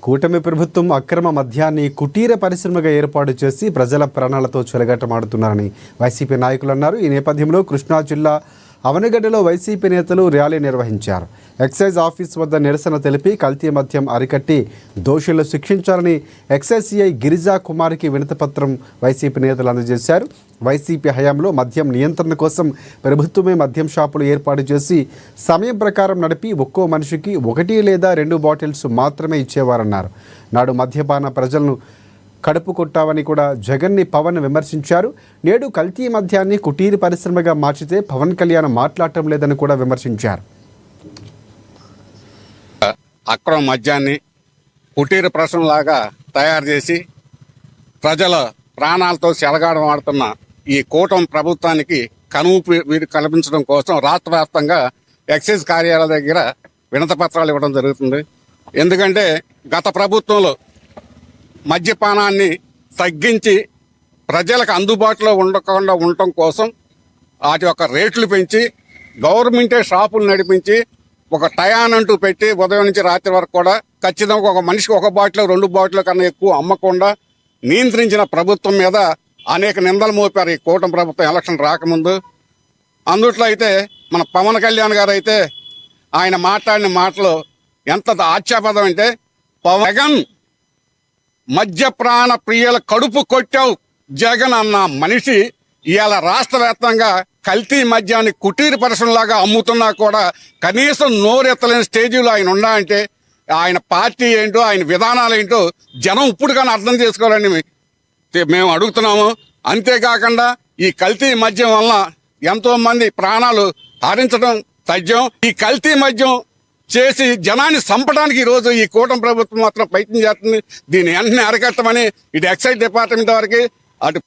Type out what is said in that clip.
కూటమి ప్రభుత్వం అక్రమ మద్యాన్ని కుటీర పరిశ్రమగా ఏర్పాటు చేసి ప్రజల ప్రాణాలతో చెలగాటమాడుతున్నారని వైసీపీ నాయకులు అన్నారు. ఈ నేపథ్యంలో కృష్ణా జిల్లా అవనగడ్డలో వైసీపీ నేతలు ర్యాలీ నిర్వహించారు. ఎక్సైజ్ ఆఫీస్ వద్ద నిరసన తెలిపి కల్తీ మద్యం అరికట్టి దోషులను శిక్షించాలని ఎక్సైజ్ సిఐ గిరిజా కుమార్కి వినతిపత్రం వైసీపీ నేతలు అందజేశారు. వైసీపీ హయాంలో మద్యం నియంత్రణ కోసం ప్రభుత్వమే మద్యం షాపులు ఏర్పాటు చేసి సమయం ప్రకారం నడిపి ఒక్కో మనిషికి 1 లేదా 2 బాటిల్స్ మాత్రమే ఇచ్చేవారన్నారు. నాడు మద్యపాన ప్రజలను కడుపు కొట్టావని కూడా జగన్ని పవన్ విమర్శించారు. నేడు కల్తీ మద్యాన్ని కుటీర పరిశ్రమగా మార్చితే పవన్ కళ్యాణ్ మాట్లాడటం లేదని కూడా విమర్శించారు. అక్రమ మద్యాన్ని కుటీర పరిశ్రమలాగా తయారు చేసి ప్రజల ప్రాణాలతో చెలగాటమాడుతున్న ఈ కూటమి ప్రభుత్వానికి కనువిప్పు కల్పించడం కోసం రాష్ట్ర వ్యాప్తంగా ఎక్సైజ్ కార్యాలయాల దగ్గర వినతిపత్రాలు ఇవ్వడం జరుగుతుంది. ఎందుకంటే గత ప్రభుత్వంలో మద్యపానాన్ని తగ్గించి ప్రజలకు అందుబాటులో ఉండకుండా ఉండటం కోసం వాటి యొక్క రేట్లు పెంచి గవర్నమెంటే షాపులు నడిపించి ఒక టయానంటూ పెట్టి ఉదయం నుంచి రాత్రి వరకు కూడా ఖచ్చితంగా ఒక మనిషికి 1 బాటిల్ 2 బాటిల్ కన్నా ఎక్కువ అమ్మకుండా నియంత్రించిన ప్రభుత్వం మీద అనేక నిందలు మోపారు ఈ కూటమి ప్రభుత్వం ఎలక్షన్ రాకముందు. అందుట్లో అయితే మన పవన్ కళ్యాణ్ గారు అయితే ఆయన మాట్లాడిన మాటలు ఎంత ఆశ్చర్యపదం అంటే, జగన్ మద్యప్రాణ ప్రియుల కడుపు కొట్టావు జగన్ అన్న మనిషి ఇవాళ రాష్ట్ర వ్యాప్తంగా కల్తీ మద్యాన్ని కుటీర పరిశ్రమలాగా అమ్ముతున్నా కూడా కనీసం నోరెత్తలేని స్టేజీలో ఆయన ఉన్నా అంటే ఆయన పార్టీ ఏంటో ఆయన విధానాలు ఏంటో జనం ఇప్పుడు కానీ అర్థం చేసుకోవాలని మేము అడుగుతున్నాము. అంతేకాకుండా ఈ కల్తీ మద్యం వల్ల ఎంతో మంది ప్రాణాలు హరించడం తథ్యం. ఈ కల్తీ మద్యం చేసి జనాన్ని చంపడానికి ఈరోజు ఈ కూటమి ప్రభుత్వం మాత్రం ప్రయత్నం చేస్తుంది. దీన్ని వెంటనే అరికట్టమని ఇటు ఎక్సైజ్ డిపార్ట్మెంట్ వారికి అటు